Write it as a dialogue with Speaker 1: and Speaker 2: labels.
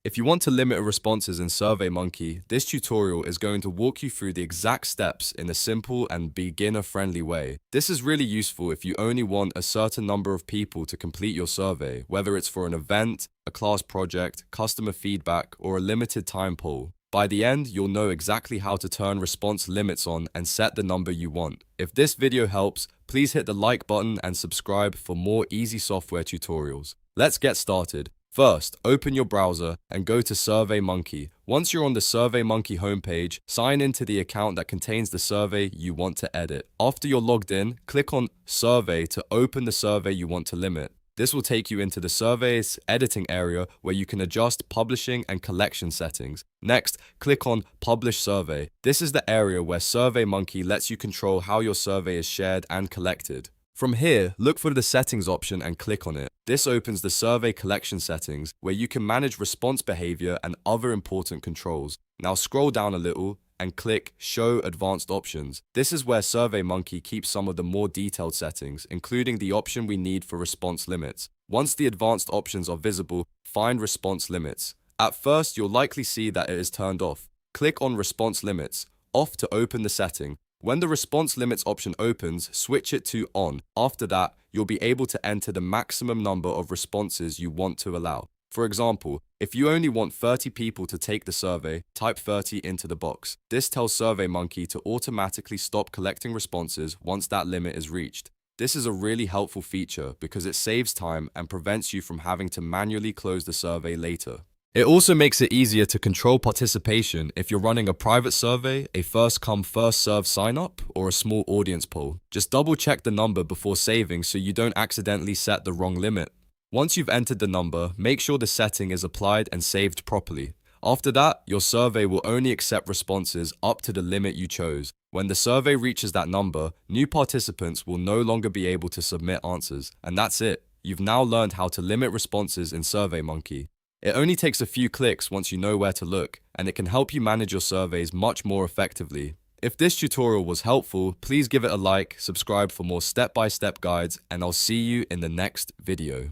Speaker 1: If you want to limit responses in SurveyMonkey, this tutorial is going to walk you through the exact steps in a simple and beginner-friendly way. This is really useful if you only want a certain number of people to complete your survey, whether it's for an event, a class project, customer feedback, or a limited time poll. By the end, you'll know exactly how to turn response limits on and set the number you want. If this video helps, please hit the like button and subscribe for more easy software tutorials. Let's get started. First, open your browser and go to SurveyMonkey. Once you're on the SurveyMonkey homepage, sign into the account that contains the survey you want to edit. After you're logged in, click on Survey to open the survey you want to limit. This will take you into the survey's editing area where you can adjust publishing and collection settings. Next, click on Publish Survey. This is the area where SurveyMonkey lets you control how your survey is shared and collected. From here, look for the settings option and click on it. This opens the survey collection settings where you can manage response behavior and other important controls. Now scroll down a little and click Show Advanced Options. This is where SurveyMonkey keeps some of the more detailed settings, including the option we need for response limits. Once the advanced options are visible, find Response Limits. At first, you'll likely see that it is turned off. Click on Response Limits, off to open the setting. When the response limits option opens, switch it to on. After that, you'll be able to enter the maximum number of responses you want to allow. For example, if you only want 30 people to take the survey, type 30 into the box. This tells SurveyMonkey to automatically stop collecting responses once that limit is reached. This is a really helpful feature because it saves time and prevents you from having to manually close the survey later. It also makes it easier to control participation if you're running a private survey, a first-come, first-served sign-up, or a small audience poll. Just double-check the number before saving so you don't accidentally set the wrong limit. Once you've entered the number, make sure the setting is applied and saved properly. After that, your survey will only accept responses up to the limit you chose. When the survey reaches that number, new participants will no longer be able to submit answers. And that's it. You've now learned how to limit responses in SurveyMonkey. It only takes a few clicks once you know where to look, and it can help you manage your surveys much more effectively. If this tutorial was helpful, please give it a like, subscribe for more step-by-step guides, and I'll see you in the next video.